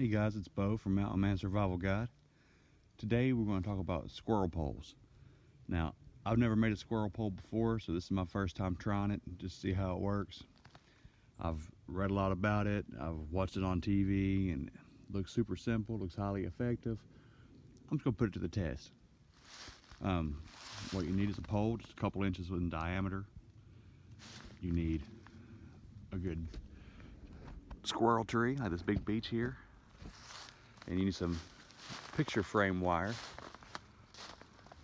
Hey guys, it's Bo from Mountain Man Survival Guide. Today we're going to talk about squirrel poles. Now, I've never made a squirrel pole before, so this is my first time trying it, just to see how it works. I've read a lot about it, I've watched it on TV, and it looks super simple, looks highly effective. I'm just going to put it to the test. What you need is a pole, just a couple inches in diameter. You need a good squirrel tree, like this big beech here. And you need some picture frame wire,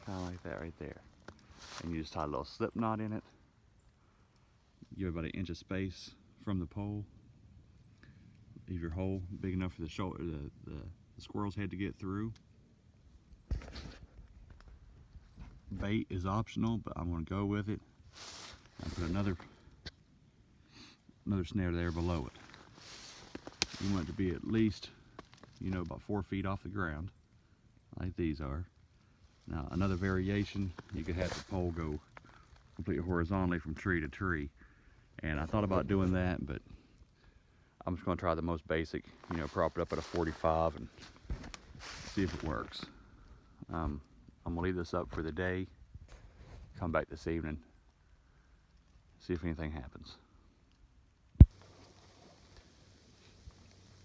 kind of like that right there. And you just tie a little slip knot in it. Give about 1 inch of space from the pole. Leave your hole big enough for the shoulder, the squirrel's head to get through. Bait is optional, but I'm going to go with it. I put another snare there below it. You want it to be at least, about 4 feet off the ground, like these are. Now, another variation, you could have the pole go completely horizontally from tree to tree. And I thought about doing that, but I'm just going to try the most basic, prop it up at a 45 and see if it works. I'm going to leave this up for the day, come back this evening, see if anything happens.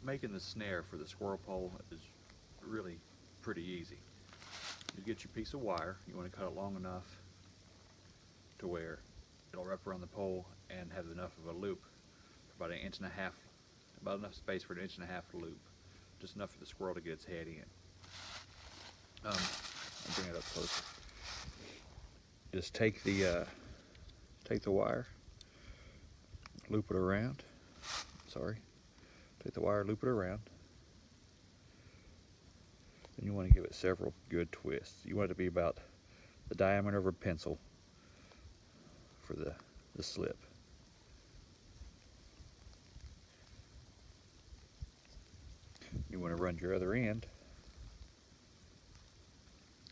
Making the snare for the squirrel pole is really pretty easy. You get your piece of wire, you want to cut it long enough to where it'll wrap around the pole and have enough of a loop for about 1.5 inches, about enough space for 1.5 inches loop, just enough for the squirrel to get its head in. I'll bring it up closer. Just take the wire, loop it around. Take the wire, loop it around. And you want to give it several good twists. You want it to be about the diameter of a pencil for the slip. You want to run your other end.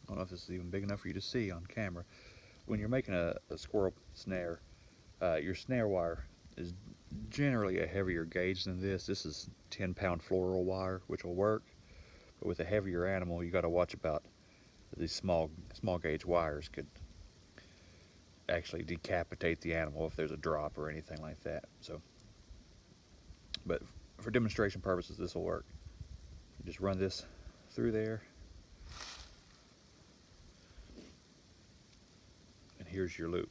I don't know if this is even big enough for you to see on camera. When you're making a squirrel snare, your snare wire is generally a heavier gauge than this. This is 10-pound floral wire, which will work. But with a heavier animal, you got to watch about these small gauge wires could actually decapitate the animal if there's a drop or anything like that. So, but for demonstration purposes, this will work. You just run this through there, and here's your loop.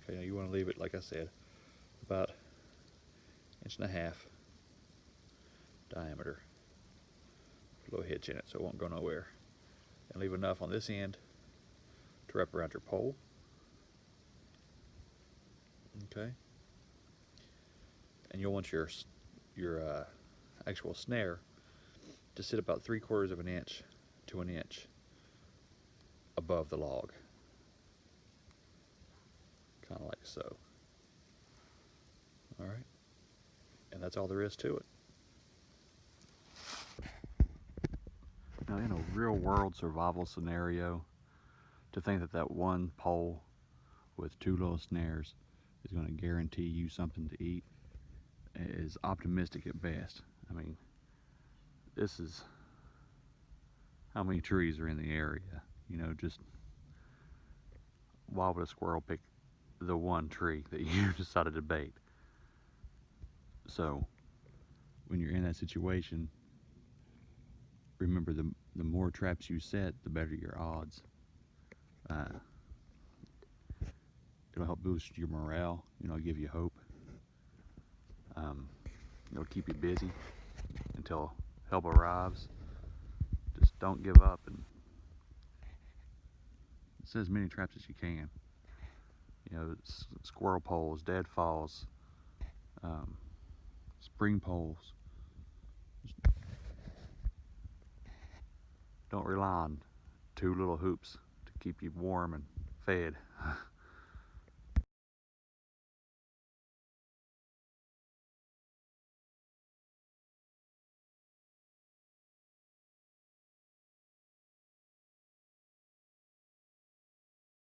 Okay, now you want to leave it, like I said, about 1.5 inches diameter. A little hitch in it so it won't go nowhere. And leave enough on this end to wrap around your pole. Okay. And you'll want your actual snare to sit about 3/4 of an inch to 1 inch above the log. Kind of like so. All right. And that's all there is to it. Now, in a real world survival scenario, to think that one pole with 2 little snares is going to guarantee you something to eat is optimistic at best. I mean, this is how many trees are in the area. Just why would a squirrel pick the one tree that you decided to bait? So, when you're in that situation, remember the more traps you set, the better your odds. It'll help boost your morale, give you hope. It'll keep you busy until help arrives. Just don't give up and set as many traps as you can. Squirrel poles, deadfalls, spring poles. Don't rely on 2 little hoops to keep you warm and fed.